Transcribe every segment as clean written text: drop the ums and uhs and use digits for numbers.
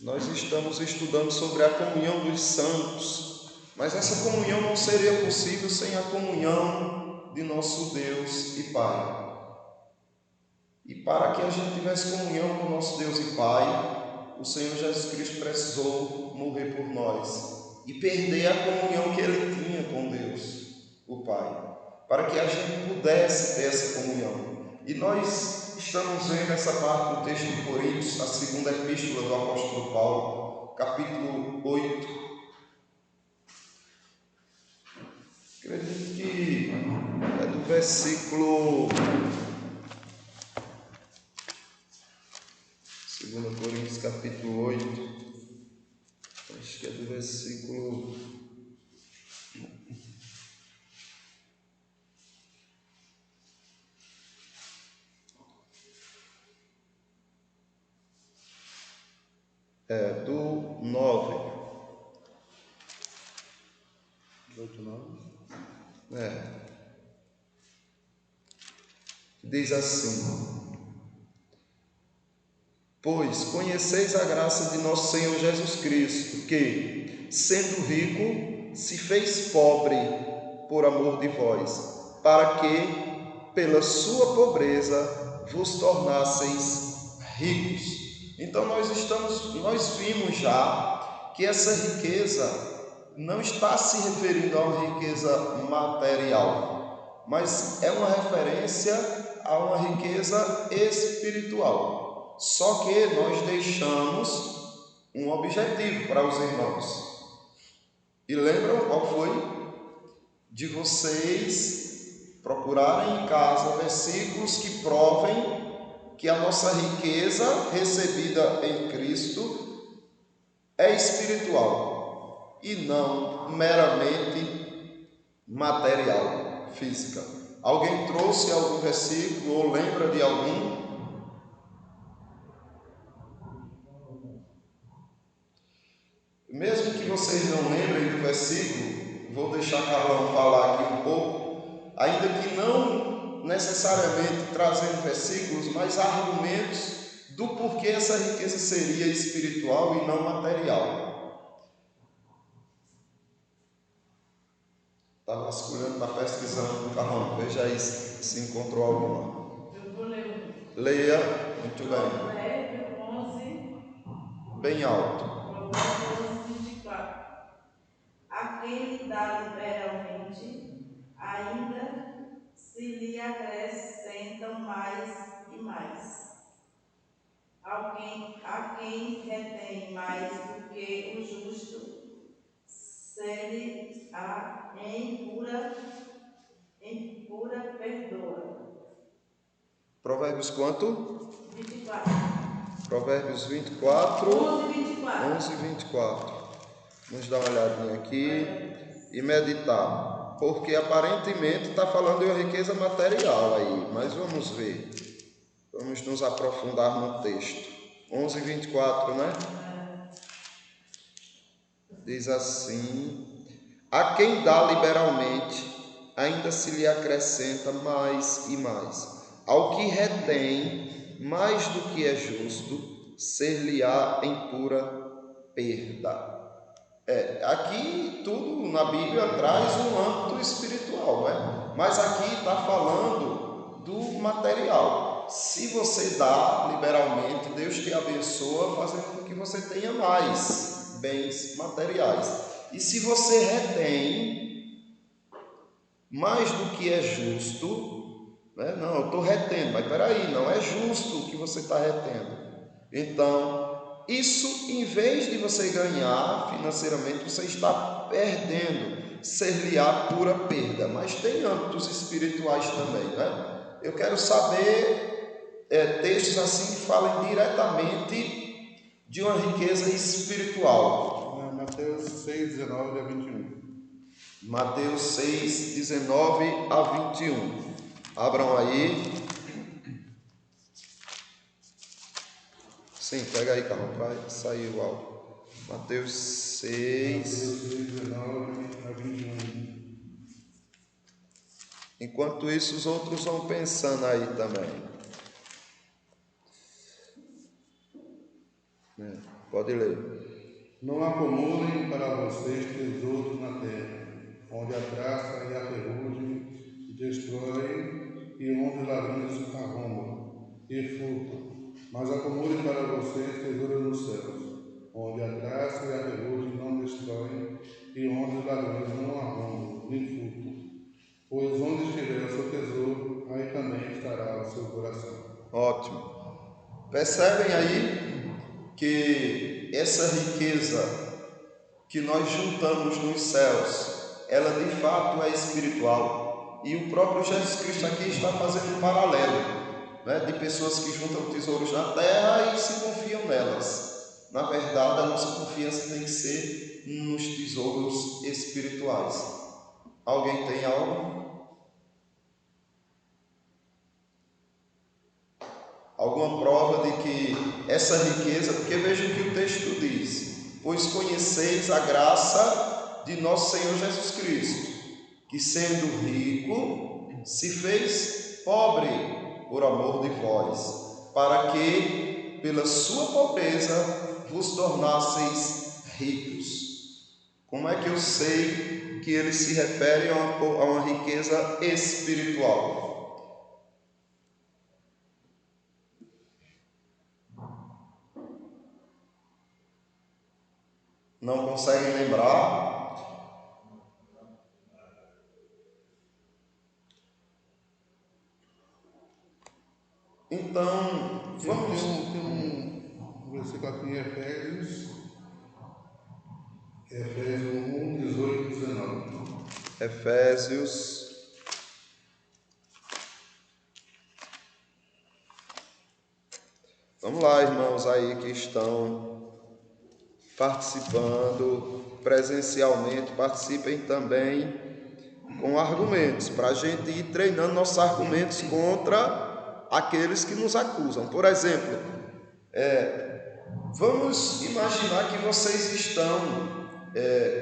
Nós estamos estudando sobre a comunhão dos santos, mas essa comunhão não seria possível sem a comunhão de nosso Deus e Pai. E para que a gente tivesse comunhão com nosso Deus e Pai, o Senhor Jesus Cristo precisou morrer por nós e perder a comunhão que Ele tinha com Deus, o Pai, para que a gente pudesse ter essa comunhão. E nós estamos vendo essa parte do texto de Coríntios, a segunda epístola do apóstolo Paulo, capítulo 8. Acredito que é do versículo 2 Coríntios capítulo 8, acho que é do versículo 9. 8:9. Diz assim: pois conheceis a graça de nosso Senhor Jesus Cristo, que, sendo rico, se fez pobre por amor de vós, para que, pela sua pobreza, vos tornasseis ricos. Então nós vimos já que essa riqueza não está se referindo a uma riqueza material, mas é uma referência a uma riqueza espiritual. Só que nós deixamos um objetivo para os irmãos. E lembram qual foi? De vocês procurarem em casa versículos que provem que a nossa riqueza recebida em Cristo é espiritual e não meramente material, física. Alguém trouxe algum versículo ou lembra de algum? Mesmo que vocês não lembrem do versículo, vou deixar Carlão falar aqui um pouco, ainda que não necessariamente trazendo versículos, mas argumentos do porquê essa riqueza seria espiritual e não material. Está vasculhando, está pesquisando, Carlão, veja aí se encontrou alguma. Eu vou ler. Leia, muito bem. Provérbios 11. Bem alto. Provérbios 11:24. A quem lhe dá liberalmente, ainda se lhe acrescentam mais e mais. A quem retém mais do que o justo, se-lhe em pura perdoa. Provérbios quanto? 24. Provérbios 24. 11:24. 11:24. Vamos dar uma olhadinha aqui e meditar, porque aparentemente está falando de uma riqueza material aí, mas vamos ver, vamos nos aprofundar no texto. 11:24, né? Diz assim: a quem dá liberalmente, ainda se lhe acrescenta mais e mais. Ao que retém mais do que é justo, ser-lhe-á em pura perda. Aqui tudo na Bíblia traz um âmbito espiritual, né? Mas aqui está falando do material. Se você dá liberalmente, Deus te abençoa, fazendo com que você tenha mais bens materiais. E se você retém mais do que é justo, né? Não, eu estou retendo, mas peraí, não é justo o que você está retendo. Então, isso, em vez de você ganhar financeiramente, você está perdendo, ser-lhe-á pura perda. Mas tem âmbitos espirituais também, né? Eu quero saber textos assim que falem diretamente de uma riqueza espiritual. Mateus 6:19-21. Mateus 6:19-21. Abram aí. Sim, pega aí, Carlão, vai sair o áudio. Mateus 6:19-21. Enquanto isso, os outros vão pensando aí também. Pode ler. Não acumulem para vocês tesouros na terra, onde a traça e a ferrugem destroem e onde os ladrões arrombam e furtam. Mas acumulem para vocês tesouros nos céus, onde a traça e a ferrugem não destroem e onde os ladrões não arrombam nem furtam. Pois onde estiver o seu tesouro, aí também estará o seu coração. Ótimo. Percebem aí que essa riqueza que nós juntamos nos céus, ela de fato é espiritual. E o próprio Jesus Cristo aqui está fazendo um paralelo, né, de pessoas que juntam tesouros na terra e se confiam nelas. Na verdade, a nossa confiança tem que ser nos tesouros espirituais. Alguém tem algo? Alguma prova de que essa riqueza, porque vejam o que o texto diz: pois conheceis a graça de nosso Senhor Jesus Cristo, que sendo rico, se fez pobre por amor de vós, para que, pela sua pobreza, vos tornasseis ricos. Como é que eu sei que ele se refere a uma riqueza espiritual? Não conseguem lembrar? Então, vamos... Tem um versículo aqui em Efésios 1, 18 e 19. Efésios... Vamos lá, irmãos aí que estão participando presencialmente, participem também com argumentos, para a gente ir treinando nossos argumentos contra aqueles que nos acusam. Por exemplo, vamos imaginar que vocês estão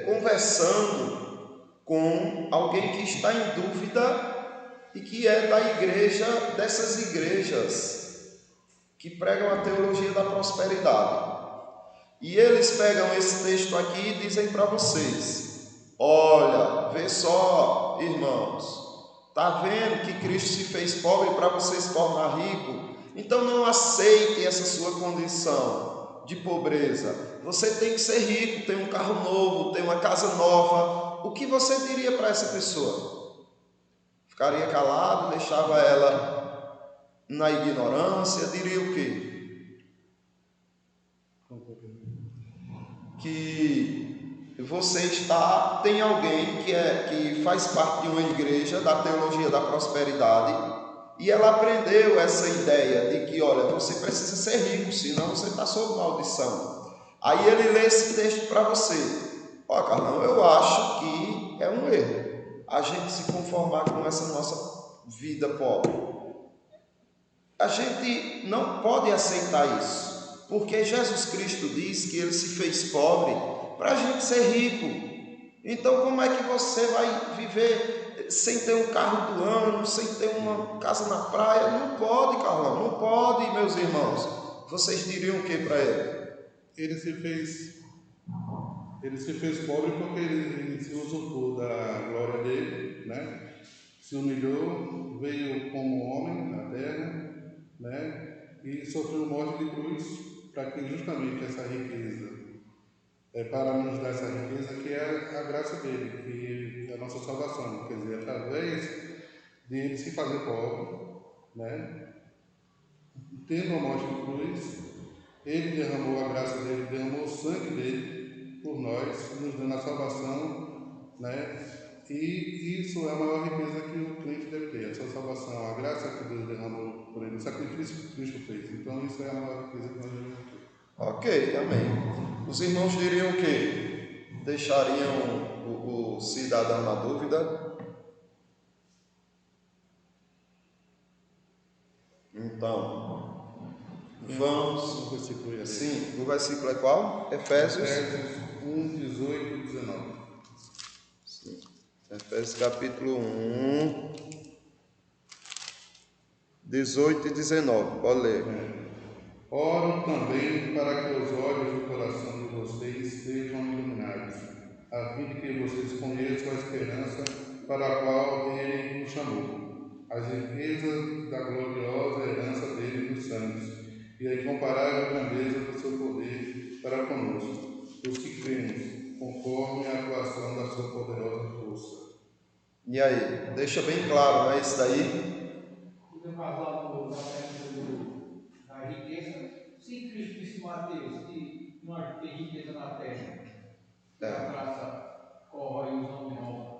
conversando com alguém que está em dúvida e que é da igreja, dessas igrejas que pregam a teologia da prosperidade. E eles pegam esse texto aqui e dizem para vocês: olha, vê só, irmãos, está vendo que Cristo se fez pobre para você se tornar rico? Então não aceite essa sua condição de pobreza. Você tem que ser rico, ter um carro novo, ter uma casa nova. O que você diria para essa pessoa? Ficaria calado, deixava ela na ignorância, diria o quê? Que você tem alguém que faz parte de uma igreja da teologia da prosperidade e ela aprendeu essa ideia de que, olha, você precisa ser rico, senão você está sob maldição. Aí ele lê esse texto para você: ó, Carlão, eu acho que é um erro a gente se conformar com essa nossa vida pobre. A gente não pode aceitar isso, porque Jesus Cristo diz que ele se fez pobre para a gente ser rico. Então como é que você vai viver sem ter um carro do ano, sem ter uma casa na praia? Não pode, Carlão, não pode, meus irmãos. Vocês diriam o que para ele? Ele se fez pobre porque ele se usurpou da glória dele, né? Se humilhou, veio como homem na terra, né? E sofreu morte de cruz, para que justamente essa riqueza, para nos dar essa riqueza, que é a graça dele, que é a nossa salvação, quer dizer, através de ele se fazer pobre, né? Tendo a morte de cruz, ele derramou a graça dele, derramou o sangue dele por nós, nos dando a salvação, né? E isso é a maior riqueza que o crente deve ter, a sua salvação, a graça que Deus derramou por ele, o sacrifício que Cristo fez. Então isso é a maior riqueza que nós devemos ter. Ok, amém. Os irmãos diriam o quê? Deixariam o cidadão na dúvida? Então, vamos... Sim, o versículo é qual? Efésios 1, 18 e 19. Sim. Efésios capítulo 1, 18 e 19. Pode ler. Oro também para que os olhos do coração de vocês sejam iluminados, a fim de que vocês conheçam a esperança para a qual ele nos chamou, as riquezas da gloriosa herança dele nos santos, e a incomparável grandeza do seu poder para conosco, os que cremos, conforme a atuação da sua poderosa força. E aí, deixa bem claro, não é isso daí? Podemos falar da riqueza. Se Cristo disse em Mateus que nós temos riqueza na terra, a graça corrói e os homens roubam.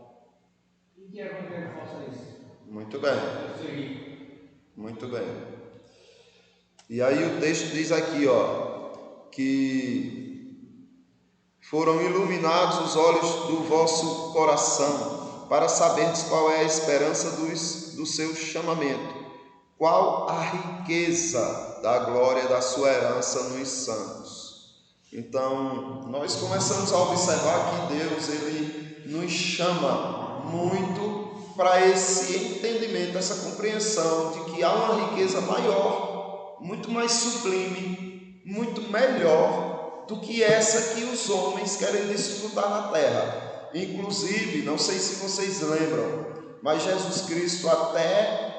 E que evangelho faça isso? Muito bem. Deve ser rico. Muito bem. E aí o texto diz aqui, que foram iluminados os olhos do vosso coração, para saberdes qual é a esperança do seu chamamento, qual a riqueza da glória da sua herança nos santos. Então, nós começamos a observar que Deus, Ele nos chama muito para esse entendimento, essa compreensão de que há uma riqueza maior, muito mais sublime, muito melhor do que essa que os homens querem desfrutar na terra. Inclusive, não sei se vocês lembram, mas Jesus Cristo até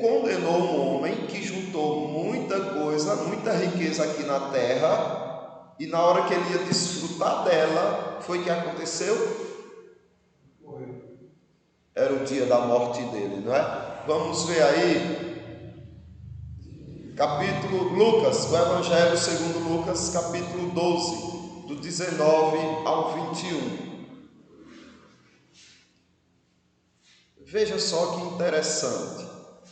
condenou um homem que juntou muita coisa, muita riqueza aqui na terra, e na hora que ele ia desfrutar dela, foi que aconteceu? Era o dia da morte dele, não é? Vamos ver aí, capítulo Lucas, o Evangelho segundo Lucas, capítulo 12, do 19 ao 21. Veja só que interessante,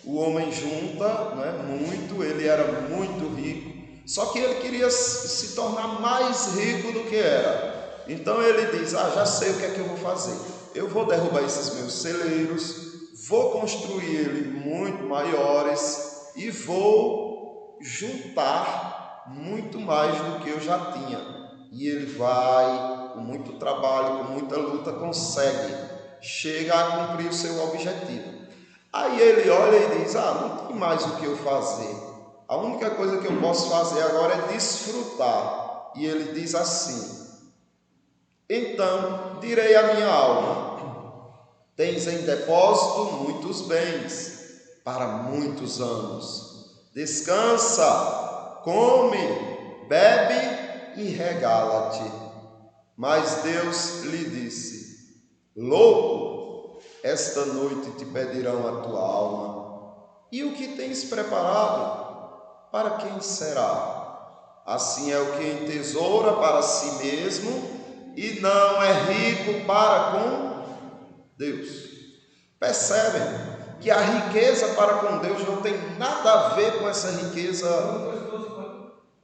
o homem junta, muito, ele era muito rico, só que ele queria se tornar mais rico do que era. Então ele diz, já sei o que é que eu vou fazer, eu vou derrubar esses meus celeiros, vou construir eles muito maiores e vou juntar muito mais do que eu já tinha. E ele vai, com muito trabalho, com muita luta, consegue, chega a cumprir o seu objetivo. Aí ele olha e diz, não tem mais o que eu fazer, a única coisa que eu posso fazer agora é desfrutar. E ele diz assim, então direi à minha alma, tens em depósito muitos bens para muitos anos, descansa, come, bebe e regala-te. Mas Deus lhe disse, louco, esta noite te pedirão a tua alma, e o que tens preparado, para quem será? Assim é o que entesoura para si mesmo, e não é rico para com Deus. Percebem que a riqueza para com Deus não tem nada a ver com essa riqueza.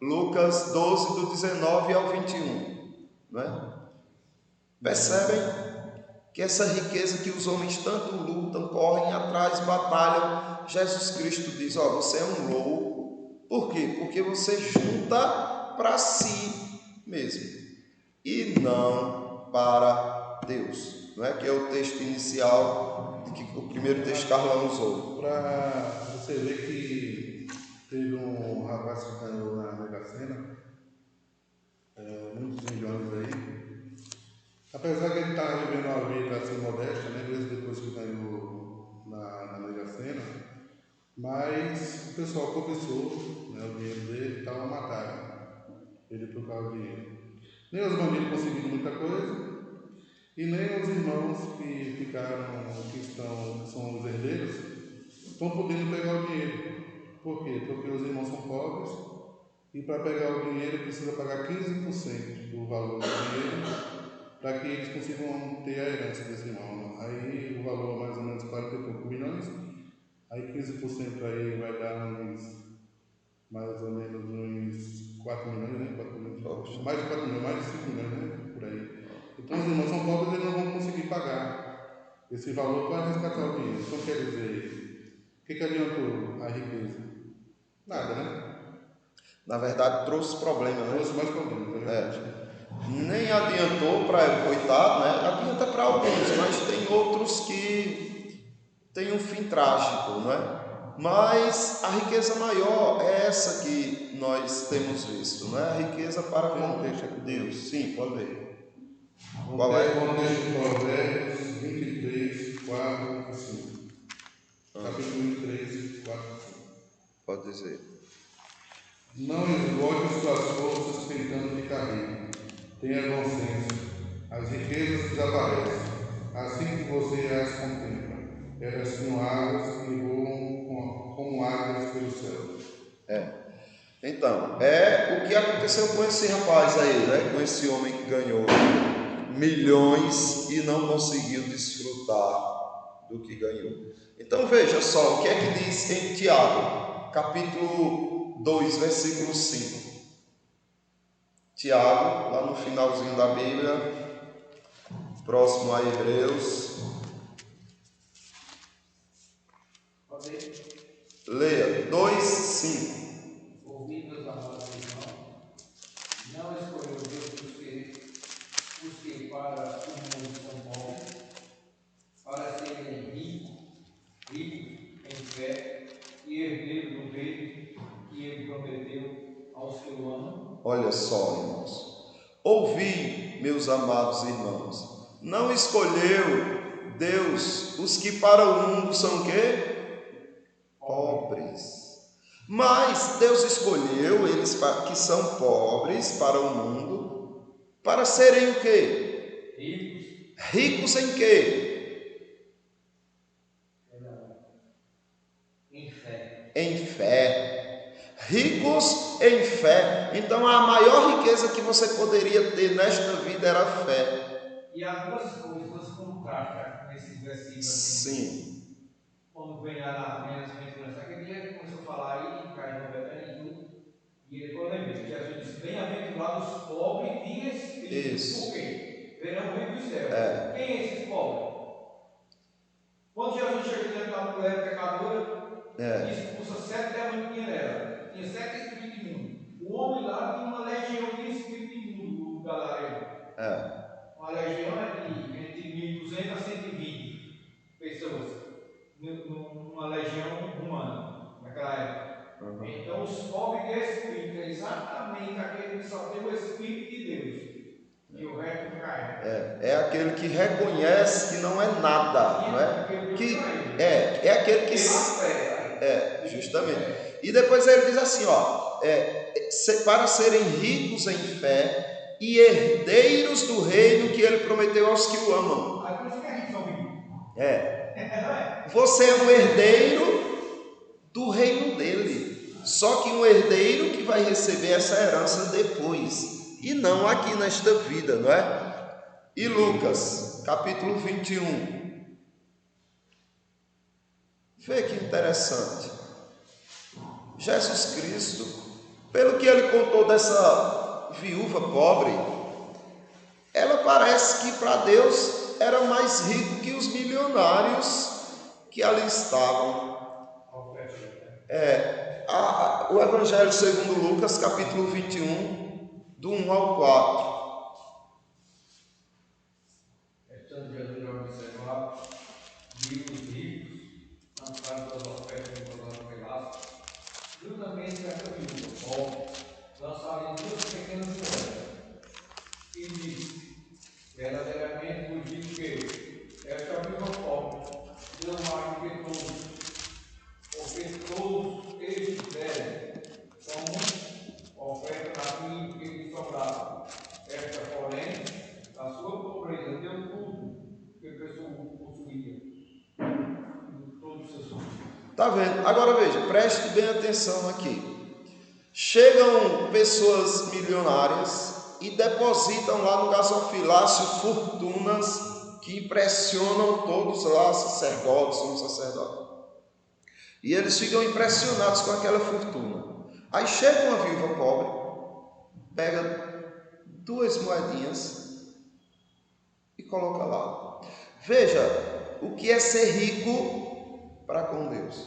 Lucas 12, do 19 ao 21. Não é? Percebem que essa riqueza que os homens tanto lutam, correm atrás, batalham, Jesus Cristo diz, você é um louco. Por quê? Porque você junta para si mesmo e não para Deus. Não é? Que é o texto inicial, que o primeiro texto Carlão usou. Para você ver que teve um rapaz que ganhou na Mega Sena, muitos milhões aí. Apesar que ele estava vivendo uma vida assim modesta, mesmo depois que ganhou na Mega Sena, mas o pessoal cobiçou, o dinheiro dele e estava matando ele por causa do dinheiro. Nem os bandidos conseguiram muita coisa, e nem os irmãos que ficaram, que são os herdeiros, estão podendo pegar o dinheiro. Por quê? Porque os irmãos são pobres, e para pegar o dinheiro precisa pagar 15% do valor do dinheiro, para que eles consigam ter a herança desse irmão. Aí o valor é mais ou menos 40 e poucos milhões, aí 15% aí vai dar mais ou menos uns 4 milhões, né? 4 milhões, mais de 4 milhões, mais de 5 milhões, né? Por aí. Então os irmãos são pobres, eles não vão conseguir pagar esse valor para resgatar o dinheiro. Então quer dizer, o que adiantou a riqueza? Nada, né? Na verdade trouxe problema, né? Trouxe mais problemas, né? Nem adiantou para o coitado, né? Adianta para alguns, mas tem outros que têm um fim trágico, não é? Mas a riqueza maior é essa que nós temos visto, não é? A riqueza para com Deus. Sim, pode ver. Qual é? Contexto de Provérbios 23, 4 e 5. Capítulo 23, 4 e 5. Pode dizer. Não esgote suas forças tentando ficar rico. Tenha bom senso. As riquezas desaparecem. Assim que você as contempla, elas são águas que voam como águas pelo céu. Então, é o que aconteceu com esse rapaz aí, né? Com esse homem que ganhou milhões e não conseguiu desfrutar do que ganhou. Então veja só, o que é que diz em Tiago, capítulo 2, versículo 5. Tiago, lá no finalzinho da Bíblia, próximo a Hebreus. Leia, 2, 5. Ouvi, meus amados irmãos, não escolheu Deus os que para o mundo são pobres, para serem ricos em fé e herdeiros do reino que ele prometeu aos que o amam. Olha só, irmãos. Ouvi, meus amados irmãos, não escolheu Deus os que para o mundo são o quê? Pobres. Mas Deus escolheu eles que são pobres para o mundo, para serem o quê? Ricos. Ricos em quê? Em fé. Em fé. Ricos em fé. Então a maior riqueza que você poderia ter nesta vida era a fé. E há duas coisas contrastas nesses versículos. Sim. Quando vem lá nas menções, aquele dia ele começou a falar aí, cai no Betânia e tudo, e ele falou lembrei, Jesus disse, bem-aventurados os pobres de espírito. Isso. Por quê? Verão o reino dos céus. É. Quem é esses pobres? Quando Jesus chega diante da mulher pecadora, e expulsa 7 demônios que tinha nela, tinha 7 espíritos imundos. O homem lá tinha uma legião de espírito imundo, o galareno. Uma legião é de entre 1.200 a 120 pessoas. Numa legião humana, naquela época. Então, os pobres de espírito é exatamente aquele que só tem o Espírito de Deus. E o resto cai. É aquele que reconhece que não é nada, não é? É aquele que... justamente. E depois ele diz assim, ó, para serem ricos em fé e herdeiros do reino que ele prometeu aos que o amam. Por isso que a gente não vive. Você é um herdeiro do reino dele. Só que um herdeiro que vai receber essa herança depois. E não aqui nesta vida, não é? E Lucas, capítulo 21. Vê que interessante. Jesus Cristo, pelo que ele contou dessa viúva pobre, ela parece que para Deus era mais rico que os milionários que ali estavam. O Evangelho segundo Lucas, capítulo 21, do 1 ao 4. Estando Jesus a observar, viu os ricos lançaram suas ofertas no cordão pedaço, juntamente essa viúva pobre, lançaram 2 pequenas moedas, e disse, verdadeiramente vos digo que esta viúva pobre deu mais do que todos, porque todos eles deram como oferta daquilo que lhes sobrava. Esta, porém, a sua pobreza deu tudo que a pessoa possuía, todos os seus filhos. Está vendo? Agora veja, preste bem atenção aqui. Chegam pessoas milionárias e depositam lá no gasofilácio fortunas que impressionam todos lá, sacerdotes, são sacerdotes. E eles ficam impressionados com aquela fortuna. Aí chega uma viúva pobre, pega 2 moedinhas e coloca lá. Veja o que é ser rico para com Deus.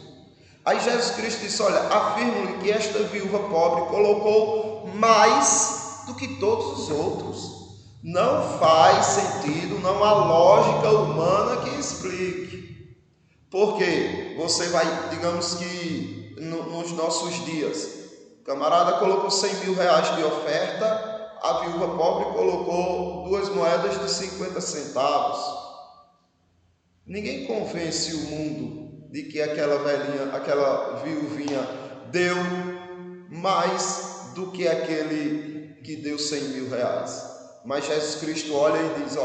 Aí Jesus Cristo disse, olha, afirmo-lhe que esta viúva pobre colocou mais do que todos os outros. Não faz sentido, não há lógica humana que explique. Porque você vai, digamos que nos nossos dias, o camarada colocou 100 mil reais de oferta, a viúva pobre colocou 2 moedas de 50 centavos. Ninguém convence o mundo de que aquela viuvinha deu mais do que aquele que deu 100 mil reais. Mas Jesus Cristo olha e diz,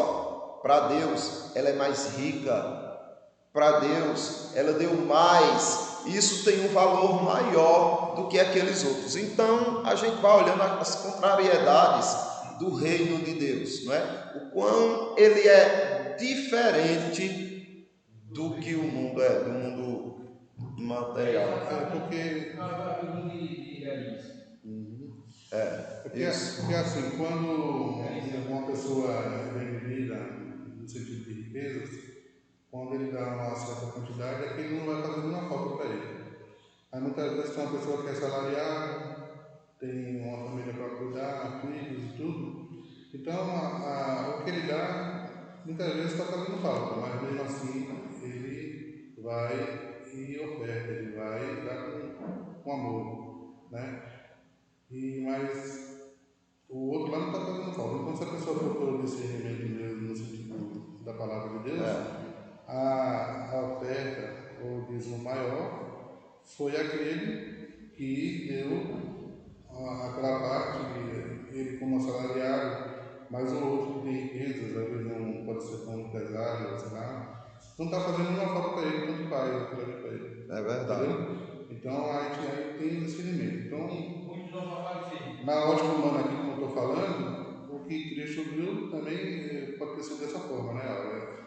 para Deus ela é mais rica, para Deus ela deu mais, isso tem um valor maior do que aqueles outros. Então a gente vai olhando as contrariedades do reino de Deus, não é? O quão ele é diferente do que o mundo é, do mundo material. Porque assim, quando uma pessoa é bem vivida, no sentido de riquezas, quando ele dá uma certa quantidade, aquilo não vai fazer nenhuma falta para ele. Aí muitas vezes tem uma pessoa que é salariada, tem uma família para cuidar, filhos e tudo. Então, o que ele dá, muitas vezes está fazendo falta, mas mesmo assim, ele vai e oferta, ele vai dar com amor, né? Mas o outro lá não está fazendo falta. Então, se a pessoa for pelo discernimento mesmo, no sentido da palavra de Deus, a oferta ou o dízimo maior foi aquele que deu aquela parte, ele como assalariado, mas o outro que tem riquezas, às vezes não pode ser tão empresário, sei lá, não está fazendo nenhuma falta para ele, tanto faz aquilo ali para ele. É verdade. Entendeu? Então a gente aí tem discernimento. Então, na ótica humana aqui, como eu estou falando, o que Cristo viu também pode ter sido dessa forma, né?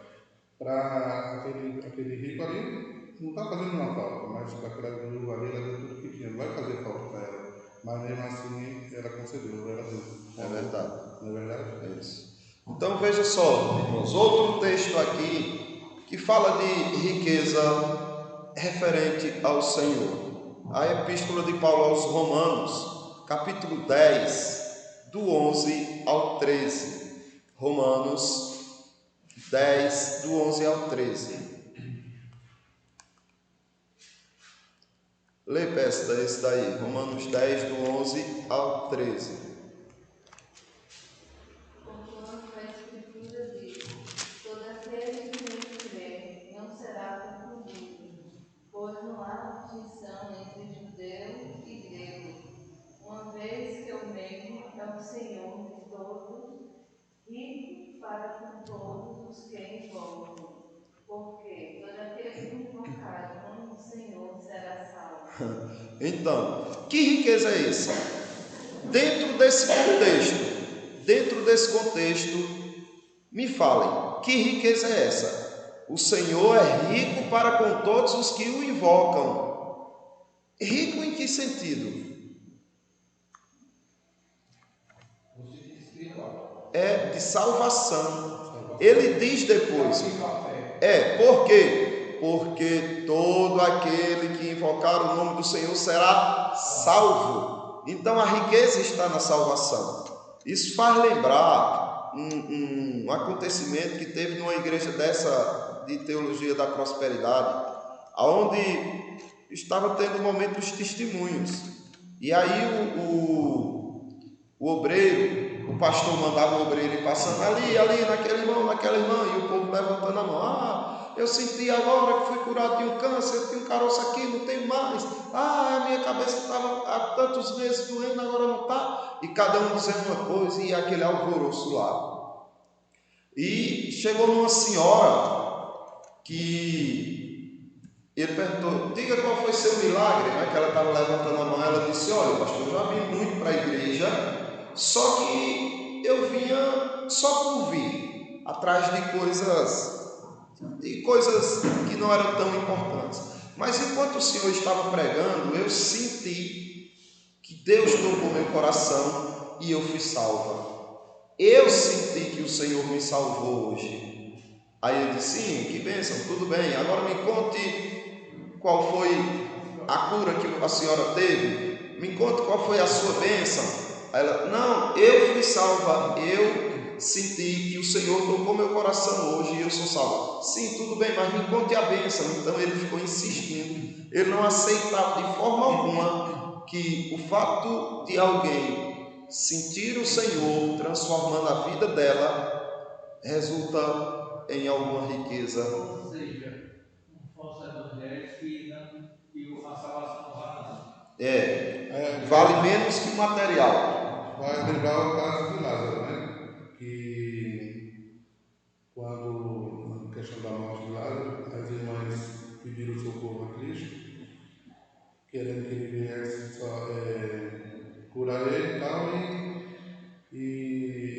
Para aquele rico ali, não está fazendo uma falta, mas para aquela viúva ali, ela deu tudo que tinha, não vai fazer falta para ela. Mas mesmo assim, ela concedeu, ela deu. É verdade. Não é verdade? É isso. Então veja só, irmãos, outro texto aqui que fala de riqueza referente ao Senhor. A epístola de Paulo aos Romanos, capítulo 10, do 11 ao 13. Romanos 10, do 11 ao 13. Lê, peça esse daí, Romanos 10, do 11 ao 13. Pois não há distinção entre judeu e grego, uma vez que o mesmo é o Senhor de todos, rico para com todos os que invocam. Porque todo aquele que invocar o nome do Senhor será salvo. Então, que riqueza é essa? Dentro desse contexto, me falem, que riqueza é essa? O Senhor é rico para com todos os que o invocam. Rico em que sentido? É de salvação. Ele diz depois. Por quê? Porque todo aquele que invocar o nome do Senhor será salvo. Então a riqueza está na salvação. Isso faz lembrar um acontecimento que teve numa igreja dessa de teologia da prosperidade, onde estava tendo um momento dos testemunhos. E aí o obreiro, o pastor mandava o obreiro ir passando ali, naquele irmão, e o povo levantando a mão. Eu senti agora que fui curado de um câncer, eu tinha um caroço aqui, não tenho mais. A minha cabeça estava há tantos meses doendo, agora não está. E cada um dizendo uma coisa, e aquele alvoroço lá. E chegou numa senhora que ele perguntou, diga qual foi seu milagre, né? Que ela estava levantando a mão, ela disse, olha pastor, eu já vim muito para a igreja, só que eu vinha só por vir, atrás de coisas que não eram tão importantes, mas enquanto o Senhor estava pregando, eu senti que Deus tocou meu coração e eu fui salva. Eu senti que o Senhor me salvou hoje. Aí ele disse, sim, que bênção, tudo bem, agora me conte qual foi a cura que a senhora teve, me conte qual foi a sua bênção. Aí ela, não, eu fui salva, eu senti que o Senhor tocou meu coração hoje e eu sou salvo. Sim, tudo bem, mas me conte a bênção. Então ele ficou insistindo. Ele não aceitava de forma alguma que o fato de alguém sentir o Senhor transformando a vida dela resulta em alguma riqueza. Ou seja, um falso evangelho que a salvação não vale nada. Vale menos que o material. Vai lembrar o caso de Lázaro, né? Que quando, na questão da morte de Lázaro, as irmãs pediram socorro a Cristo, querendo que ele viesse curar ele e tal, e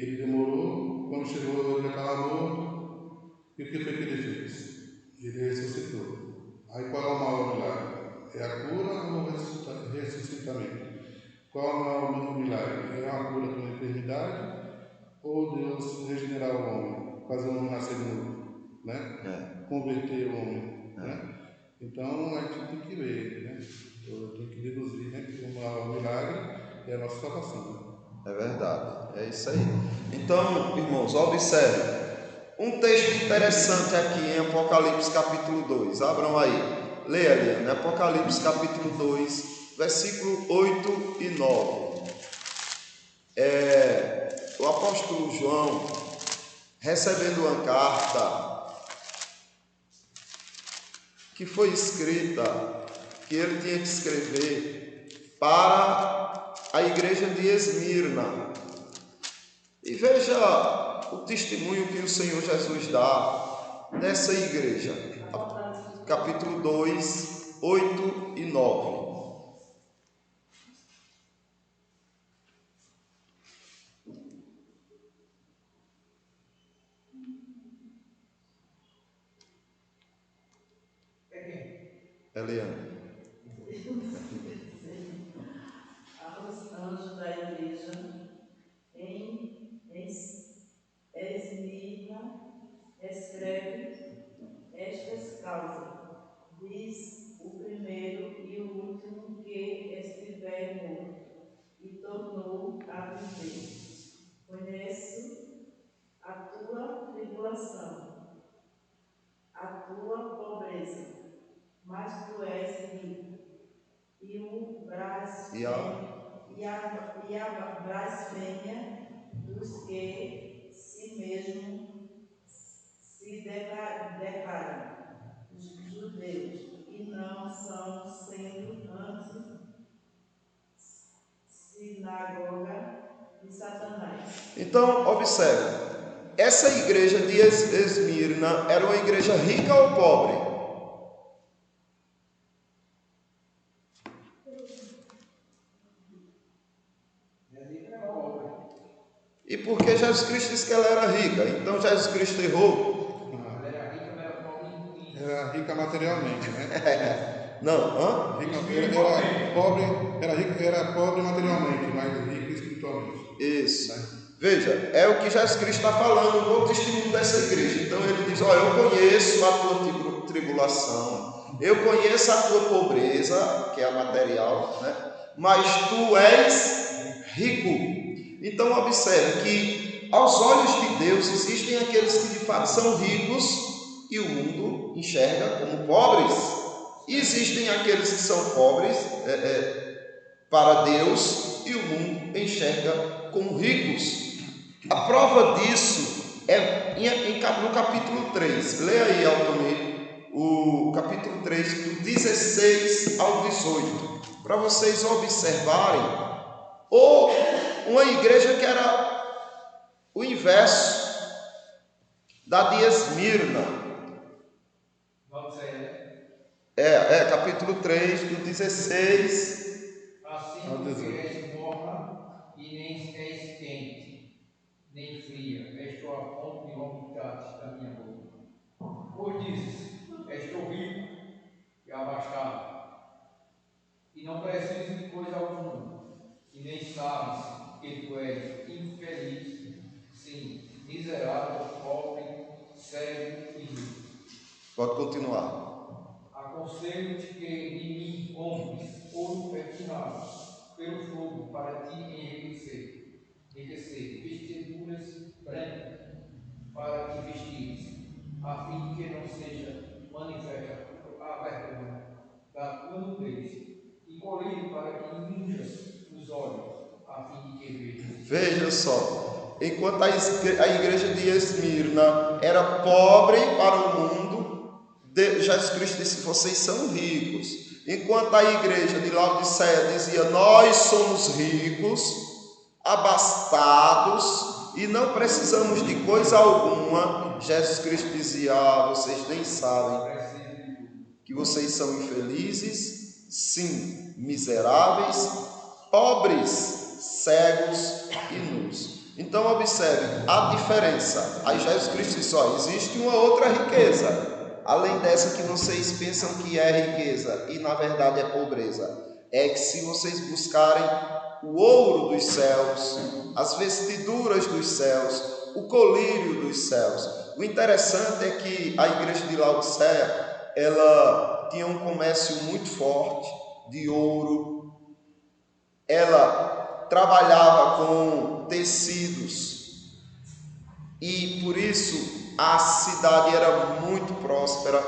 ele demorou. Quando chegou, ele já estava morto. E o que foi que ele fez? Ele ressuscitou. Aí qual é o maior milagre? É a cura ou o ressuscitamento? Qual é o maior milagre? É a cura de uma enfermidade ou Deus regenerar o homem, fazer o homem nascer de novo, né? Converter o homem, né? Então a gente tem que ver, né? Eu tenho que deduzir, né? Que o maior milagre é a nossa salvação. Né? É verdade, é isso aí. Então, irmãos, observe. Um texto interessante aqui em Apocalipse capítulo 2. Abram aí. Leia ali, Apocalipse capítulo 2, versículo 8 e 9. O apóstolo João, recebendo uma carta que foi escrita, que ele tinha que escrever para a igreja de Esmirna. E veja o testemunho que o Senhor Jesus dá dessa igreja. Capítulo 2, 8 e 9. Eliane. Aos anjos da igreja em Esmirna, escreve estas causas. Diz o primeiro e o último que estiver morto e tornou a viver. Conheço a tua tribulação, a tua pobreza, mas tu és rico. E a blasfêmia dos que si mesmo se declaram judeus e não são, sendo antes sinagoga de Satanás. Então, observe. Essa igreja de Esmirna era uma igreja rica ou pobre? E por que Jesus Cristo disse que ela era rica? Então Jesus Cristo errou? Ela era rica, mas era pobre. Era rica materialmente, né? Não, Era pobre materialmente, mas rico espiritualmente. Isso. Veja, é o que Jesus Cristo está falando no testemunho dessa igreja. Então ele diz: olha, eu conheço a tua tribulação, eu conheço a tua pobreza, que é a material, né? Mas tu és rico. Então observe que aos olhos de Deus existem aqueles que de fato são ricos e o mundo enxerga como pobres. E existem aqueles que são pobres para Deus e o mundo enxerga como ricos. A prova disso é no capítulo 3. Leia aí, Altonir, o capítulo 3, do 16 ao 18, para vocês observarem. Ou uma igreja que era o inverso da de Esmirna. Capítulo 3, do 16 ao 18. És morna e nem és quente, nem fria, estou a ponto de vomitar da minha boca. Pois dizes, estou rico e abastado, e não preciso de coisa alguma, e nem sabes que tu és infeliz, sim, miserável, pobre, cego e nu. Pode continuar. Aconselho-te que de mim compres ouro refinado pelo fogo para te enriquecer, vestiduras brancas a fim de que não seja manifesta a vergonha da tua nudez, e colhido para que injas os olhos, a fim de que vejas. Veja só, enquanto a igreja de Esmirna era pobre para o mundo, Jesus Cristo disse: vocês são ricos. Enquanto a igreja de Laodiceia dizia: nós somos ricos, abastados e não precisamos de coisa alguma, Jesus Cristo dizia: vocês nem sabem que vocês são infelizes, sim, miseráveis, pobres, cegos e nus. Então observe a diferença. Aí Jesus Cristo disse: existe uma outra riqueza além dessa que vocês pensam que é riqueza e na verdade é pobreza. É que se vocês buscarem o ouro dos céus, as vestiduras dos céus, o colírio dos céus. O interessante é que a igreja de Laodiceia, ela tinha um comércio muito forte de ouro. Ela trabalhava com tecidos e por isso a cidade era muito próspera,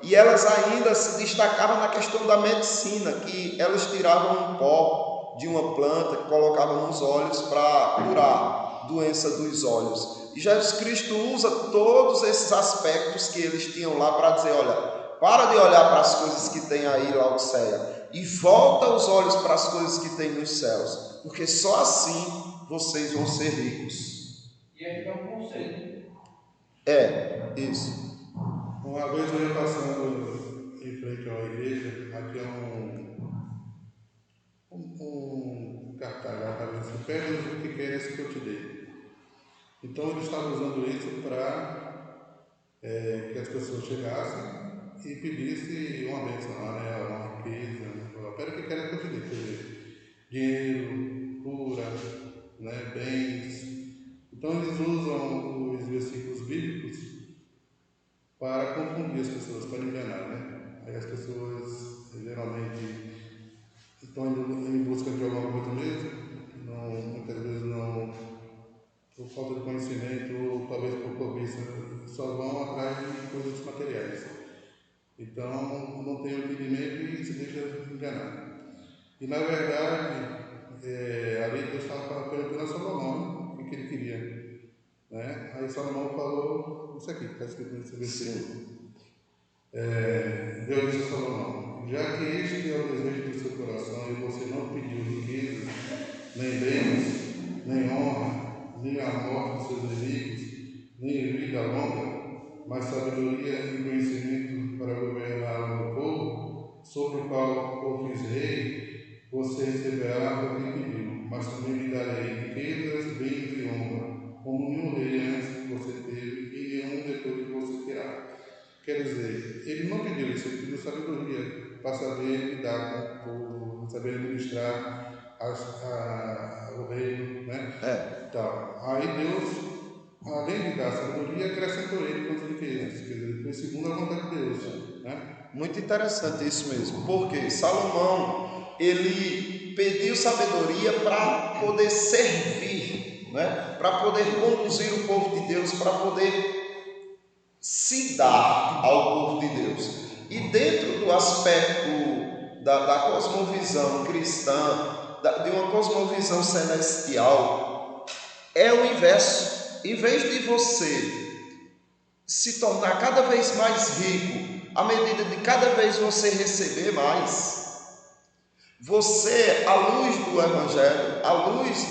e elas ainda se destacavam na questão da medicina, que elas tiravam um pó de uma planta que colocavam nos olhos para curar doença dos olhos. E Jesus Cristo usa todos esses aspectos que eles tinham lá para dizer: olha, para de olhar para as coisas que tem aí, Laodiceia, e volta os olhos para as coisas que tem nos céus, porque só assim vocês vão ser ricos. E aqui é um conceito. Isso. Uma vez eu ia passando em frente a uma igreja, aqui é um cartaz lá, estava assim: pegue o que queres que eu te dê. Então eles estavam usando isso para que as pessoas chegassem e pedissem uma bênção lá, né? Uma riqueza, pega o que queres que eu te dê, quer dizer, dinheiro, cura, né? Bens. Então eles usam os versículos bíblicos para confundir as pessoas, para enganar, né? Aí as pessoas geralmente estão em busca de alguma coisa mesmo, muitas vezes não, por falta de conhecimento ou talvez por cobiça, só vão atrás de coisas materiais. Então não tem o entendimento e se deixa enganar. E na verdade, ali Deus estava perguntando a Salomão o que ele queria. Né? Aí Salomão falou isso aqui, está escrito nesse versículo. Deus disse a Salomão: já que este é o desejo do seu coração e você não pediu riqueza, nem bens, nem honra, nem a morte dos seus inimigos, nem vida longa, mas sabedoria e conhecimento para governar o povo, sobre o qual o fiz rei, você receberá o que pediu, mas também lhe darei riquezas, bens e honra, como nenhum rei antes que você teve e nenhum depois que você terá. Quer dizer, ele não pediu isso, ele pediu sabedoria para saber lidar com o povo, saber administrar o reino, né? Então, aí Deus, além de dar sabedoria, acrescentou ele com as riquezas, quer dizer, foi segundo a vontade de Deus, né? Muito interessante isso mesmo, porque Salomão, ele pediu sabedoria para poder servir, né? Para poder conduzir o povo de Deus, para poder se dar ao povo de Deus. E dentro do aspecto da cosmovisão cristã, de uma cosmovisão celestial, é o inverso. Em vez de você se tornar cada vez mais rico, à medida de cada vez você receber mais, você, à luz do Evangelho, à luz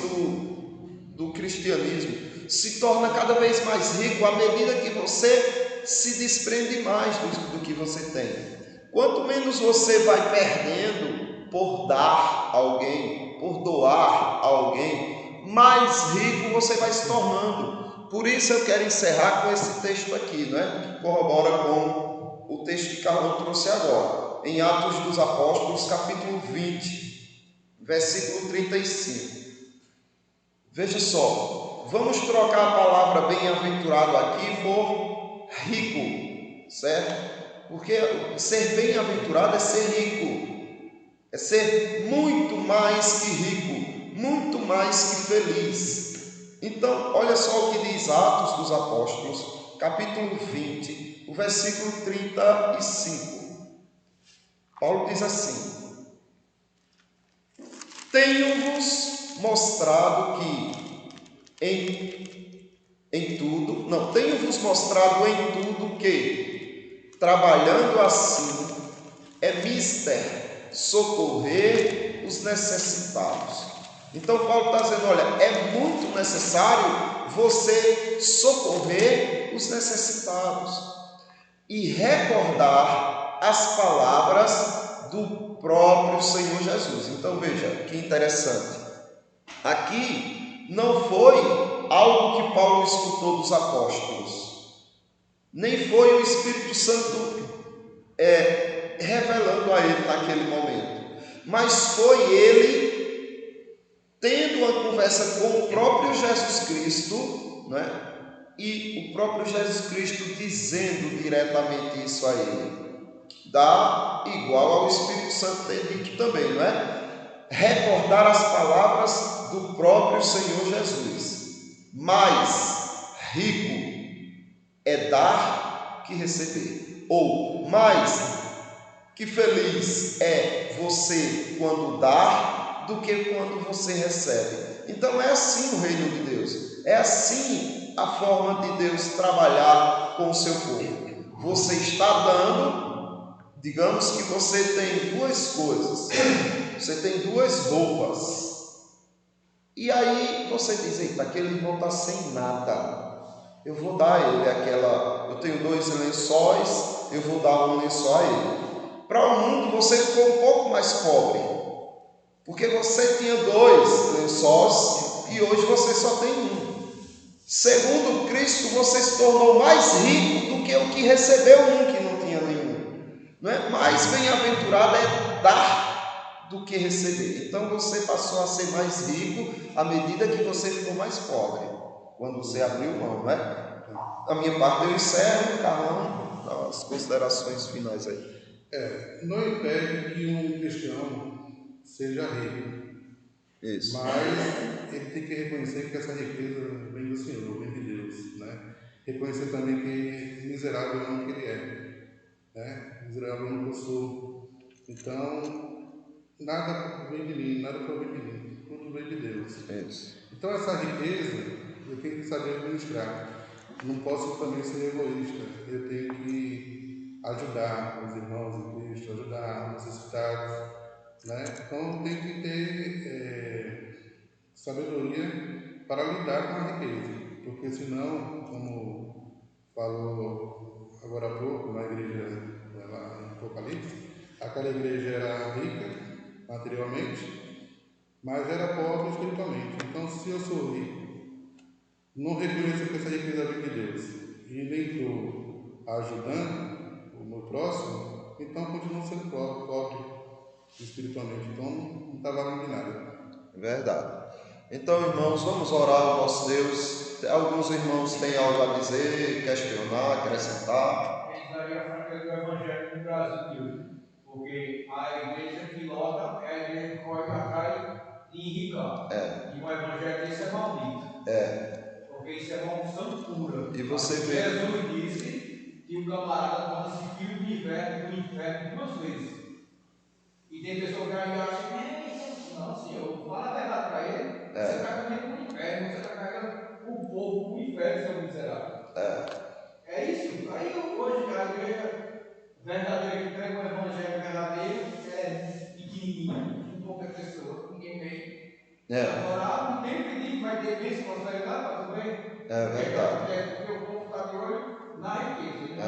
do cristianismo, se torna cada vez mais rico à medida que você se desprende mais do que você tem. Quanto menos você vai perdendo por dar a alguém, por doar a alguém, mais rico você vai se tornando. Por isso eu quero encerrar com esse texto aqui, né? Que corrobora com o texto que Carlão trouxe agora, em Atos dos Apóstolos, capítulo 20, versículo 35. Veja só, vamos trocar a palavra bem-aventurado aqui por rico, certo? Porque ser bem-aventurado é ser rico, é ser muito mais que rico, muito mais que feliz. Então, olha só o que diz Atos dos Apóstolos, capítulo 20, o versículo 35. Paulo diz assim: tenho-vos mostrado tenho-vos mostrado em tudo que, trabalhando assim, é mister socorrer os necessitados. Então Paulo está dizendo, olha, é muito necessário você socorrer os necessitados e recordar as palavras do próprio Senhor Jesus. Então veja, que interessante. Aqui não foi algo que Paulo escutou dos apóstolos, nem foi o Espírito Santo revelando a ele naquele momento, mas foi ele tendo uma conversa com o próprio Jesus Cristo, né? E o próprio Jesus Cristo dizendo diretamente isso a ele. Dá igual ao Espírito Santo ter dito também, não é? Recordar as palavras do próprio Senhor Jesus. Mais rico é dar que receber. Ou mais que feliz é você quando dá do que quando você recebe. Então é assim o reino de Deus. É assim a forma de Deus trabalhar com o seu povo. Você está dando, digamos que você tem duas coisas. Você tem duas roupas. E aí você diz, eita, aquele irmão está sem nada. Eu vou dar a ele aquela... Eu tenho 2 lençóis, eu vou dar um lençol a ele. Para o mundo você ficou um pouco mais pobre. Porque você tinha 2 lençóis e hoje você só tem um. Segundo Cristo, você se tornou mais rico do que o que recebeu um que não tinha nenhum. Não é? Mais bem-aventurado é dar do que receber. Então você passou a ser mais rico à medida que você ficou mais pobre, quando você abriu mão, não é? A minha parte eu encerro, Carlão, as considerações finais aí. Não impede que um cristão seja rico. Isso. Mas ele tem que reconhecer que essa riqueza vem do Senhor, vem de Deus, né? Reconhecer também que miserável é o que ele é, né? Miserável não eu sou. Então, nada vem de mim, nada provém de mim, tudo vem de Deus. Isso. Então, essa riqueza eu tenho que saber administrar. Não posso também ser egoísta. Eu tenho que ajudar os irmãos em Cristo, ajudar os necessitados, né? Então tem que ter sabedoria para lidar com a riqueza, porque senão, como falou agora há pouco na igreja lá em Apocalipse, aquela igreja era rica materialmente, mas era pobre espiritualmente. Então, se eu sou rico, não reconheço que essa riqueza vem de Deus e nem estou ajudando o meu próximo, então continuo sendo pobre espiritualmente, então não está valendo de nada. Verdade. Então, irmãos, vamos orar ao nosso Deus. Alguns irmãos têm algo a dizer, questionar, acrescentar. Isso aí é a fraqueza do Evangelho no Brasil, porque a igreja que lota é a igreja que corre atrás de enricar. E o Evangelho desse é maldito. Porque isso é maldição pura. E você vê. Jesus disse que o camarada torna-se filho do inferno 2 vezes. E tem pessoas que aí acham que não, senhor, fala a verdade para ele. Você está caminhando para o inferno, você está carregando o povo para o inferno, seu miserável. É isso. Aí hoje a igreja verdadeira que prega o evangelho verdadeiro é pequenininha, com poucas pessoas, ninguém vem. Agora, não tem que dizer que vai ter bênção, prosperidade para tu ver. É verdade. Porque o povo está de olho na riqueza.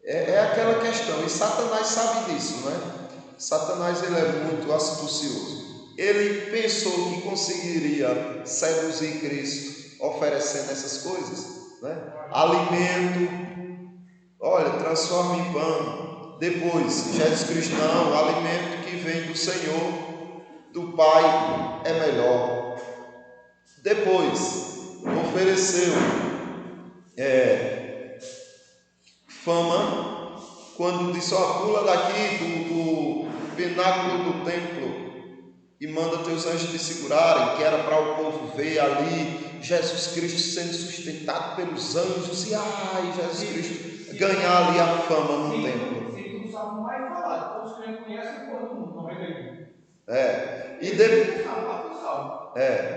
É aquela questão, e Satanás sabe disso, não é? Satanás ele é muito astucioso. Ele pensou que conseguiria seduzir Cristo oferecendo essas coisas, né? Alimento, olha, transforma em pão. Depois, Jesus Cristo, não, o alimento que vem do Senhor, do Pai, é melhor. Depois, ofereceu fama, quando disse, pula daqui do pináculo do templo e manda teus anjos te segurarem, que era para o povo ver ali Jesus Cristo sendo sustentado pelos anjos e Jesus Cristo ganhar ali a fama no templo. Sim, o salmo mais falado, todos os crentes conhecem o povo do mundo, 91.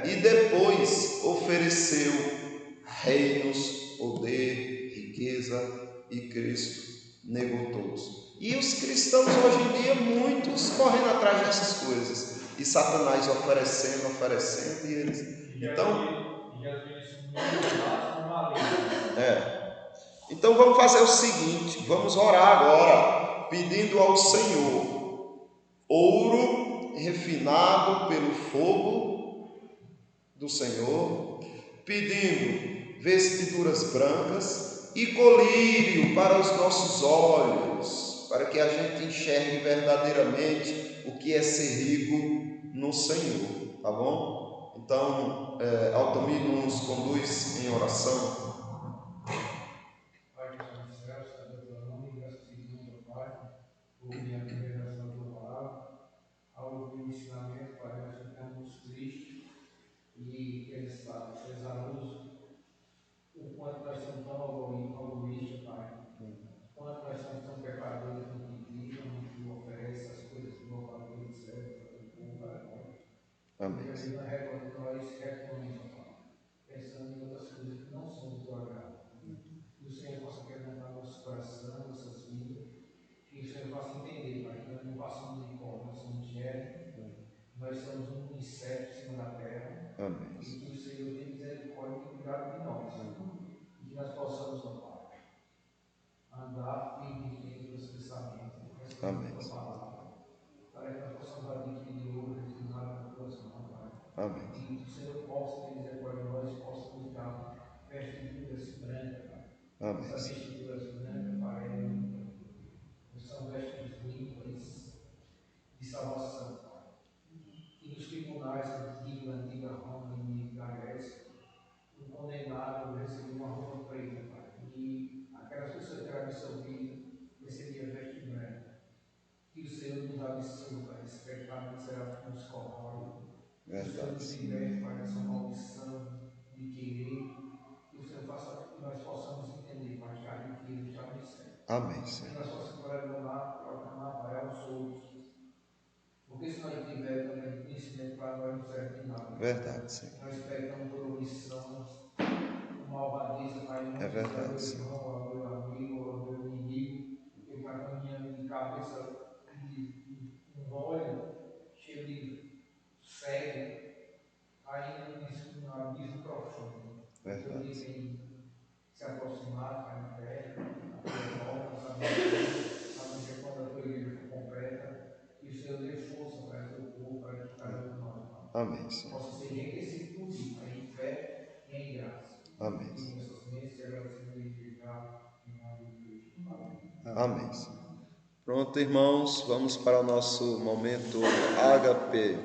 E depois ofereceu reinos, poder, riqueza, e Cristo negou todos. E os cristãos hoje em dia, muitos correndo atrás dessas coisas, e Satanás oferecendo, e eles... Então vamos fazer o seguinte, vamos orar agora, pedindo ao Senhor ouro refinado pelo fogo do Senhor, pedindo vestiduras brancas e colírio para os nossos olhos, para que a gente enxergue verdadeiramente o que é ser rico no Senhor, tá bom? Então, Altamir nos conduz em oração. E pesaroso, o quanto nós somos tão egoístas, Pai, o quanto nós somos tão pecadores, não que oferece as coisas boas para o que serve, para o povo, para nós. Amém. Porque na régua nós reclamamos, Pai, pensando em outras coisas que não são do teu agrado. Que o Senhor possa quebrantar nosso coração, nossas vidas, que o Senhor possa entender, Pai, que nós não passamos de pó, nós somos germes, nós somos um inseto em cima da terra. Amém. E que o Senhor tenha misericórdia e cuidado de nós. E que nós possamos, ó Pai, andar firme em teus pensamentos, amém, tua palavra, para que nós possamos adquirir ouro refinado nas tuas mãos, Pai. Amém. E que o Senhor possa ter misericórdia de nós e possa nos dar vestiduras brancas, Pai. Amém. Essas vestiduras brancas, Pai, são vestiduras limpas de salvação, Pai. E nos tribunais antigos, da antiga Roma e da Grécia, o condenado recebeu uma roupa preta, Pai. E aquelas pessoas que eram absolvidas recebiam veste branca. Que o Senhor nos absolva, Pai, esse pecado miserável que nos corrói. Que o Senhor nos liberte, Pai, dessa maldição de querer. Que o Senhor faça que nós possamos entender, Pai, que a riqueza está no céu. Amém, Senhor. Que nós possamos proclamar, Pai, aos outros. Porque se nós tivermos também conhecimento para nós não serve de nada. Verdade, Senhor. Nós pecamos por omissão, malvadeza, Pai, não verdade, ao meu irmão, ao meu amigo, ao meu inimigo, que está caminhando de cabeça de um óleo cheio de cego, ainda no abismo profundo. Verdade. Ele tem se aproximado, Pai, na terra, a tua volta, sabendo que quando a tua igreja for completa, que o Senhor dê força para o teu povo, para que cada um de nós, amém, Senhor. possa ser enriquecido por ti, Pai, em fé e em graça. Amém. Amém, Senhor. Pronto, irmãos, vamos para o nosso momento HP.